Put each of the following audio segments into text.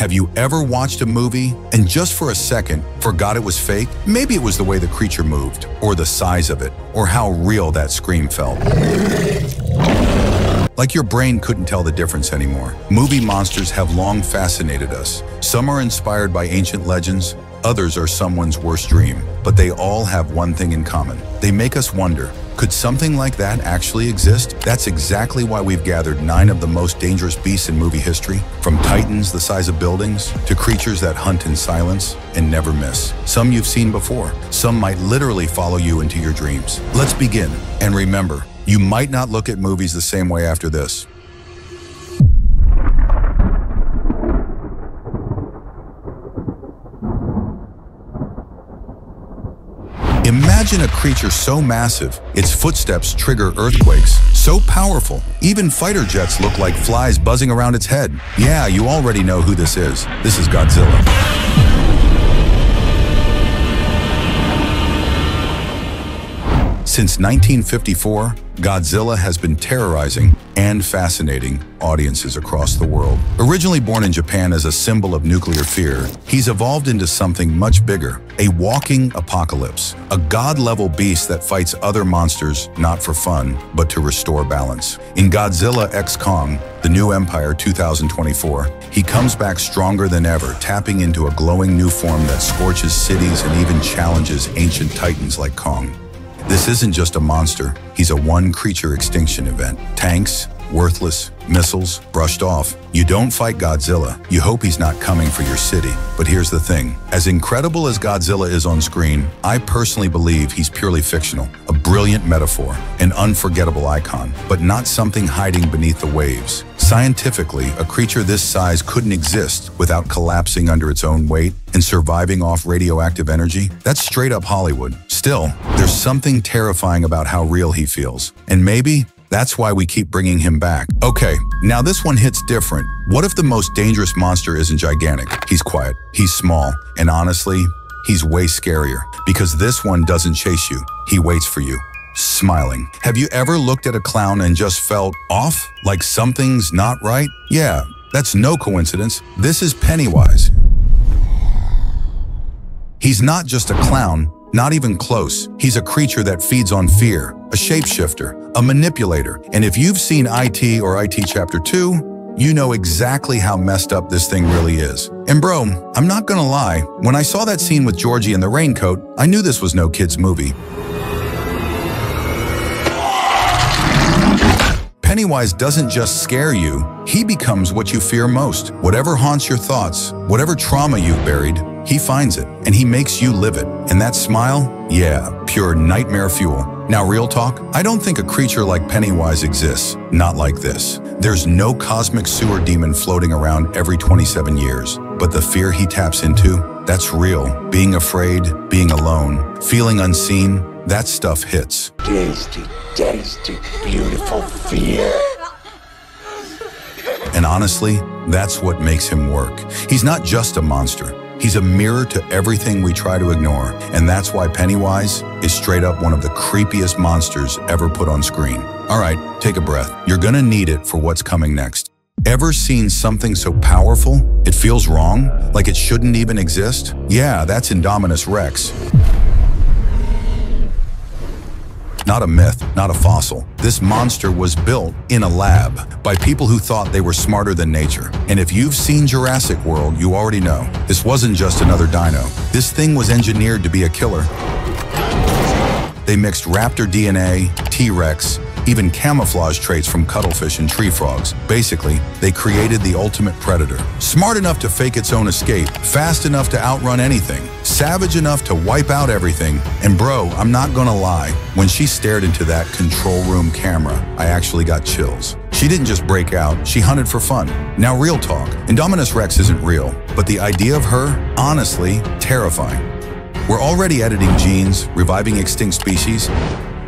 Have you ever watched a movie and just for a second forgot it was fake? Maybe it was the way the creature moved, or the size of it, or how real that scream felt. Like your brain couldn't tell the difference anymore. Movie monsters have long fascinated us. Some are inspired by ancient legends, others are someone's worst dream. But they all have one thing in common. They make us wonder, could something like that actually exist? That's exactly why we've gathered 9 of the most dangerous beasts in movie history, from titans the size of buildings to creatures that hunt in silence and never miss. Some you've seen before, some might literally follow you into your dreams. Let's begin. And remember, you might not look at movies the same way after this. Imagine a creature so massive, its footsteps trigger earthquakes. So powerful, even fighter jets look like flies buzzing around its head. Yeah, you already know who this is. This is Godzilla. Since 1954, Godzilla has been terrorizing and fascinating audiences across the world. Originally born in Japan as a symbol of nuclear fear, he's evolved into something much bigger, a walking apocalypse, a god-level beast that fights other monsters not for fun, but to restore balance. In Godzilla x Kong, The New Empire 2024, he comes back stronger than ever, tapping into a glowing new form that scorches cities and even challenges ancient titans like Kong. This isn't just a monster, he's a one-creature extinction event. Tanks, worthless, missiles, brushed off. You don't fight Godzilla, you hope he's not coming for your city. But here's the thing, as incredible as Godzilla is on screen, I personally believe he's purely fictional, a brilliant metaphor, an unforgettable icon, but not something hiding beneath the waves. Scientifically, a creature this size couldn't exist without collapsing under its own weight and surviving off radioactive energy. That's straight up Hollywood. Still, there's something terrifying about how real he feels. And maybe that's why we keep bringing him back. Okay, now this one hits different. What if the most dangerous monster isn't gigantic? He's quiet, he's small, and honestly, he's way scarier. Because this one doesn't chase you, he waits for you, smiling. Have you ever looked at a clown and just felt off? Like something's not right? Yeah, that's no coincidence. This is Pennywise. He's not just a clown, not even close. He's a creature that feeds on fear, a shapeshifter, a manipulator. And if you've seen IT or IT Chapter 2, you know exactly how messed up this thing really is. And bro, I'm not gonna lie, when I saw that scene with Georgie in the raincoat, I knew this was no kid's movie. Pennywise doesn't just scare you, he becomes what you fear most. Whatever haunts your thoughts, whatever trauma you've buried, he finds it, and he makes you live it. And that smile? Yeah, pure nightmare fuel. Now, real talk, I don't think a creature like Pennywise exists. Not like this. There's no cosmic sewer demon floating around every 27 years. But the fear he taps into, that's real. Being afraid, being alone, feeling unseen, that stuff hits. Tasty, tasty, beautiful fear. And honestly, that's what makes him work. He's not just a monster. He's a mirror to everything we try to ignore, and that's why Pennywise is straight up one of the creepiest monsters ever put on screen. All right, take a breath. You're gonna need it for what's coming next. Ever seen something so powerful, it feels wrong, like it shouldn't even exist? Yeah, that's Indominus Rex. Not a myth, not a fossil. This monster was built in a lab by people who thought they were smarter than nature. And if you've seen Jurassic World, you already know. This wasn't just another dino. This thing was engineered to be a killer. They mixed raptor DNA, T-Rex, even camouflage traits from cuttlefish and tree frogs. Basically, they created the ultimate predator. Smart enough to fake its own escape, fast enough to outrun anything, savage enough to wipe out everything. And bro, I'm not gonna lie, when she stared into that control room camera, I actually got chills. She didn't just break out, she hunted for fun. Now real talk, Indominus Rex isn't real, but the idea of her, honestly, terrifying. We're already editing genes, reviving extinct species,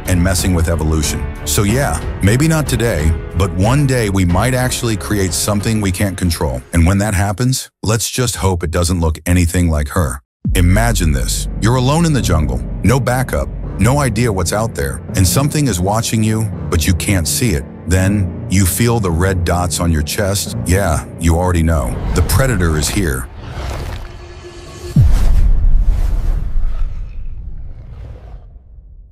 and messing with evolution. So yeah, maybe not today, but one day we might actually create something we can't control. And when that happens, let's just hope it doesn't look anything like her. Imagine this. You're alone in the jungle, no backup, no idea what's out there, and something is watching you, but you can't see it. Then, you feel the red dots on your chest. Yeah, you already know. The predator is here.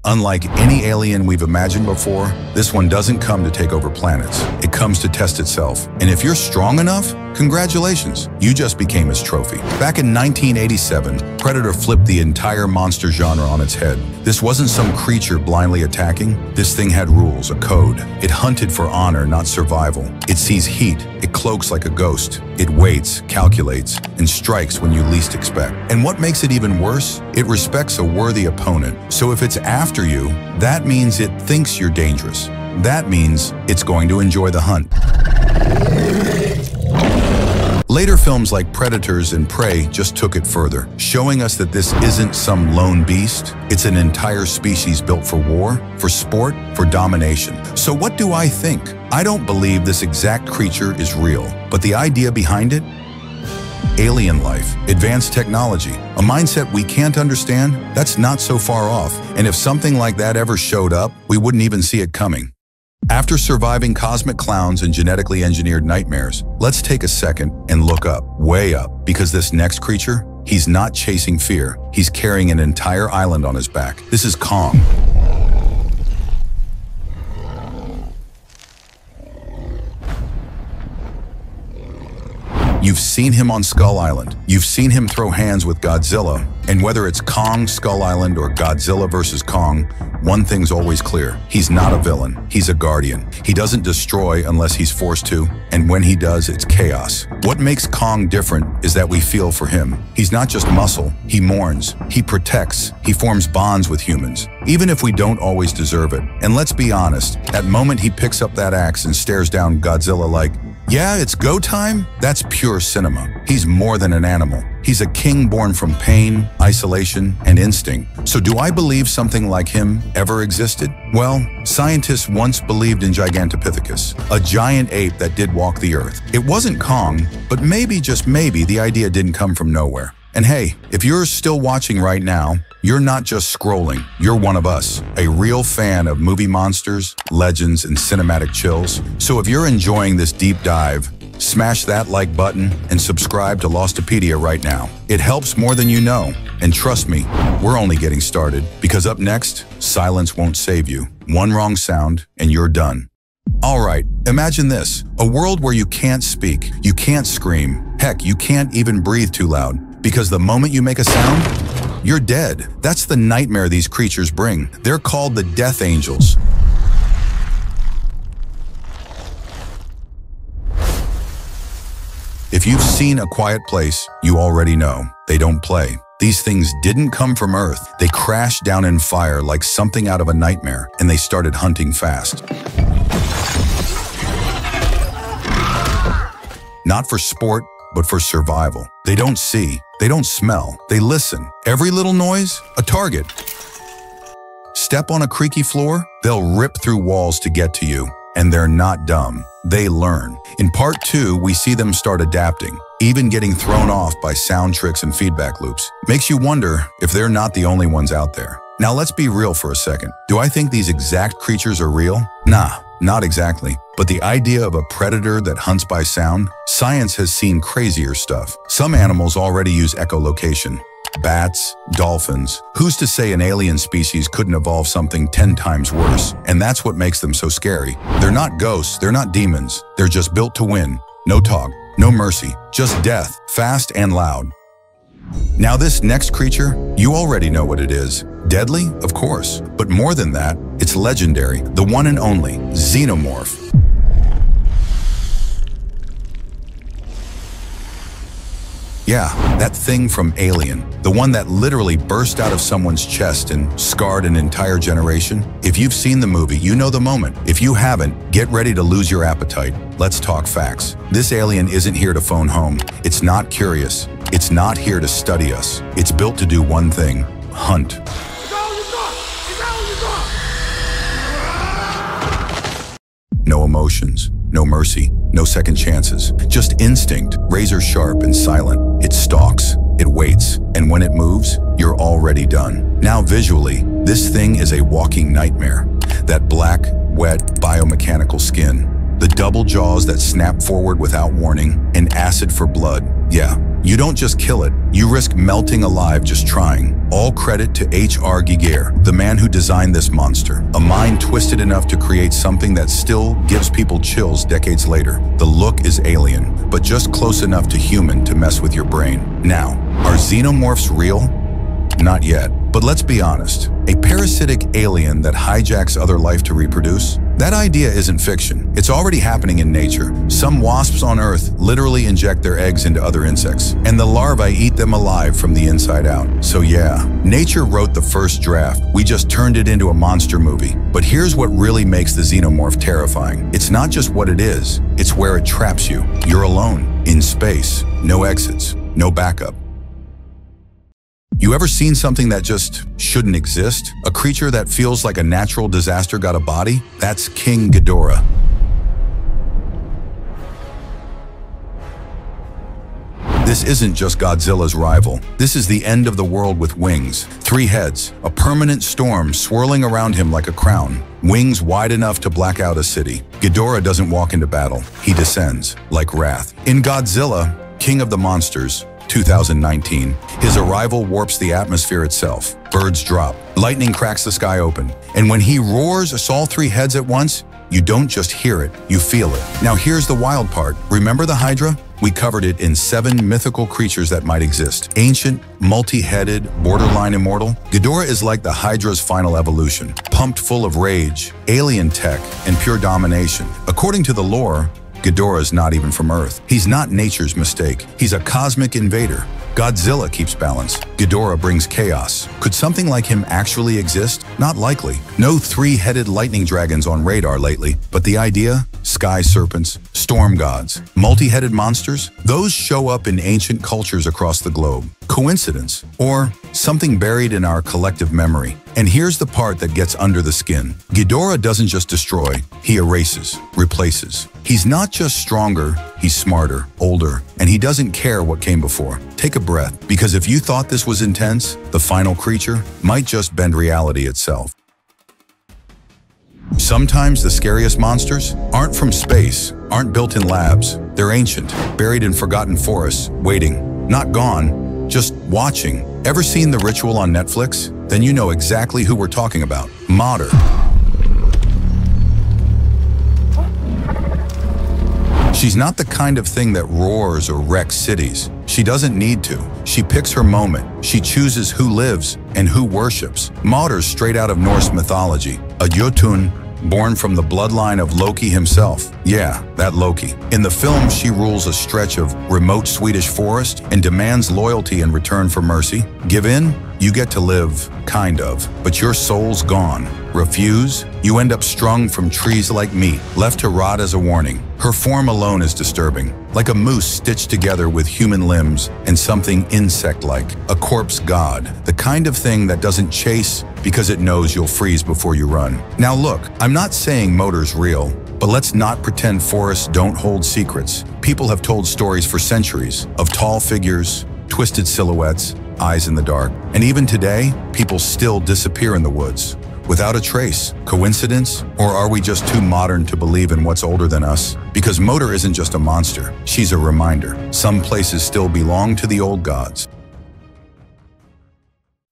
Unlike any alien we've imagined before, this one doesn't come to take over planets. It comes to test itself. And if you're strong enough, congratulations, you just became his trophy. Back in 1987, Predator flipped the entire monster genre on its head. This wasn't some creature blindly attacking. This thing had rules, a code. It hunted for honor, not survival. It sees heat. It cloaks like a ghost. It waits, calculates, and strikes when you least expect. And what makes it even worse? It respects a worthy opponent. So if it's after you, that means it thinks you're dangerous. That means it's going to enjoy the hunt. Later films like Predators and Prey just took it further, showing us that this isn't some lone beast. It's an entire species built for war, for sport, for domination. So what do I think? I don't believe this exact creature is real, but the idea behind it? Alien life, advanced technology, a mindset we can't understand, that's not so far off. And if something like that ever showed up, we wouldn't even see it coming. After surviving cosmic clowns and genetically engineered nightmares, let's take a second and look up, way up, because this next creature, he's not chasing fear. He's carrying an entire island on his back. This is Kong. You've seen him on Skull Island. You've seen him throw hands with Godzilla. And whether it's Kong, Skull Island, or Godzilla versus Kong, one thing's always clear. He's not a villain. He's a guardian. He doesn't destroy unless he's forced to, and when he does, it's chaos. What makes Kong different is that we feel for him. He's not just muscle. He mourns. He protects. He forms bonds with humans, even if we don't always deserve it. And let's be honest, that moment he picks up that axe and stares down Godzilla like, yeah, it's go time? That's pure cinema. He's more than an animal. He's a king born from pain, isolation, and instinct. So do I believe something like him ever existed? Well, scientists once believed in Gigantopithecus, a giant ape that did walk the earth. It wasn't Kong, but maybe, just maybe, the idea didn't come from nowhere. And hey, if you're still watching right now, you're not just scrolling, you're one of us, a real fan of movie monsters, legends, and cinematic chills. So if you're enjoying this deep dive, smash that like button and subscribe to Lostopedia right now. It helps more than you know. And trust me, we're only getting started, because up next, silence won't save you. One wrong sound and you're done. All right, imagine this, a world where you can't speak, you can't scream, heck, you can't even breathe too loud, because the moment you make a sound, you're dead. That's the nightmare these creatures bring. They're called the Death Angels. If you've seen A Quiet Place, you already know. They don't play. These things didn't come from Earth. They crashed down in fire like something out of a nightmare, and they started hunting fast. Not for sport, but for survival. They don't see, they don't smell, they listen. Every little noise, a target. Step on a creaky floor, they'll rip through walls to get to you. And they're not dumb, they learn. In part 2, we see them start adapting, even getting thrown off by sound tricks and feedback loops. Makes you wonder if they're not the only ones out there. Now let's be real for a second. Do I think these exact creatures are real? Nah, not exactly. But the idea of a predator that hunts by sound? Science has seen crazier stuff. Some animals already use echolocation. Bats, dolphins. Who's to say an alien species couldn't evolve something 10 times worse? And that's what makes them so scary. They're not ghosts, they're not demons. They're just built to win. No talk, no mercy, just death, fast and loud. Now this next creature, you already know what it is. Deadly? Of course. But more than that, it's legendary, the one and only Xenomorph. Yeah, that thing from Alien, the one that literally burst out of someone's chest and scarred an entire generation. If you've seen the movie, you know the moment. If you haven't, get ready to lose your appetite. Let's talk facts. This alien isn't here to phone home. It's not curious. It's not here to study us. It's built to do one thing: hunt. No emotions, no mercy, no second chances. Just instinct, razor sharp and silent. It stalks, it waits, and when it moves, you're already done. Now visually, this thing is a walking nightmare. That black, wet, biomechanical skin. The double jaws that snap forward without warning, and acid for blood. Yeah, you don't just kill it, you risk melting alive just trying. All credit to H.R. Giger, the man who designed this monster. A mind twisted enough to create something that still gives people chills decades later. The look is alien, but just close enough to human to mess with your brain. Now, are xenomorphs real? Not yet. But let's be honest, a parasitic alien that hijacks other life to reproduce? That idea isn't fiction. It's already happening in nature. Some wasps on Earth literally inject their eggs into other insects, and the larvae eat them alive from the inside out. So yeah, nature wrote the first draft. We just turned it into a monster movie. But here's what really makes the xenomorph terrifying. It's not just what it is, it's where it traps you. You're alone, in space, no exits, no backup. You ever seen something that just shouldn't exist? A creature that feels like a natural disaster got a body? That's King Ghidorah. This isn't just Godzilla's rival. This is the end of the world with wings, 3 heads, a permanent storm swirling around him like a crown, wings wide enough to black out a city. Ghidorah doesn't walk into battle. He descends, like wrath. In Godzilla, King of the Monsters, 2019, his arrival warps the atmosphere itself. Birds drop, lightning cracks the sky open, and when he roars all 3 heads at once, you don't just hear it, you feel it. Now here's the wild part. Remember the Hydra? We covered it in 7 mythical creatures that might exist. Ancient, multi-headed, borderline immortal. Ghidorah is like the Hydra's final evolution, pumped full of rage, alien tech, and pure domination. According to the lore, Ghidorah is not even from Earth. He's not nature's mistake. He's a cosmic invader. Godzilla keeps balance. Ghidorah brings chaos. Could something like him actually exist? Not likely. No 3-headed lightning dragons on radar lately, but the idea? Sky serpents, storm gods, multi-headed monsters? Those show up in ancient cultures across the globe. Coincidence? Or something buried in our collective memory? And here's the part that gets under the skin. Ghidorah doesn't just destroy, he erases, replaces. He's not just stronger, he's smarter, older, and he doesn't care what came before. Take a breath, because if you thought this was intense, the final creature might just bend reality itself. Sometimes the scariest monsters aren't from space, aren't built in labs. They're ancient, buried in forgotten forests, waiting, not gone, just watching. Ever seen The Ritual on Netflix? Then you know exactly who we're talking about. Mater. She's not the kind of thing that roars or wrecks cities. She doesn't need to. She picks her moment. She chooses who lives and who worships. Mater's straight out of Norse mythology. A Jotun, born from the bloodline of Loki himself. Yeah, that Loki. In the film, she rules a stretch of remote Swedish forest and demands loyalty in return for mercy. Give in, you get to live, kind of, but your soul's gone. Refuse, you end up strung from trees like meat, left to rot as a warning. Her form alone is disturbing, like a moose stitched together with human limbs and something insect-like, a corpse god, the kind of thing that doesn't chase because it knows you'll freeze before you run. Now look, I'm not saying Mater's real, but let's not pretend forests don't hold secrets. People have told stories for centuries of tall figures, twisted silhouettes, eyes in the dark. And even today, people still disappear in the woods, without a trace. Coincidence? Or are we just too modern to believe in what's older than us? Because Mater isn't just a monster, she's a reminder. Some places still belong to the old gods.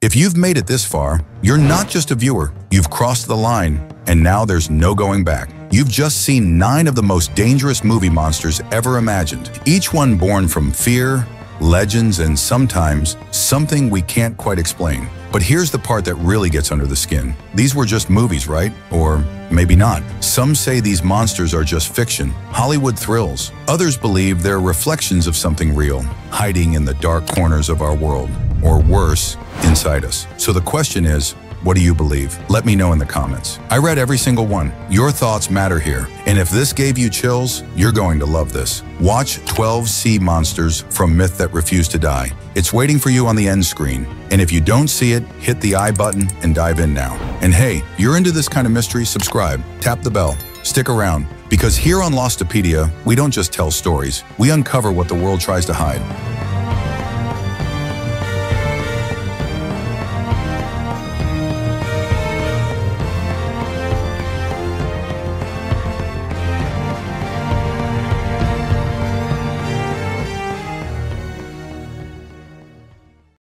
If you've made it this far, you're not just a viewer. You've crossed the line, and now there's no going back. You've just seen 9 of the most dangerous movie monsters ever imagined, each one born from fear, legends, and sometimes something we can't quite explain. But here's the part that really gets under the skin. These were just movies, right? Or maybe not. Some say these monsters are just fiction, Hollywood thrills. Others believe they're reflections of something real, hiding in the dark corners of our world, or worse, inside us. So the question is, what do you believe? Let me know in the comments. I read every single one. Your thoughts matter here. And if this gave you chills, you're going to love this. Watch 12 Sea Monsters from Myth That Refuse to Die. It's waiting for you on the end screen. And if you don't see it, hit the I button and dive in now. And hey, you're into this kind of mystery, subscribe, tap the bell, stick around. Because here on Lostopedia, we don't just tell stories, we uncover what the world tries to hide.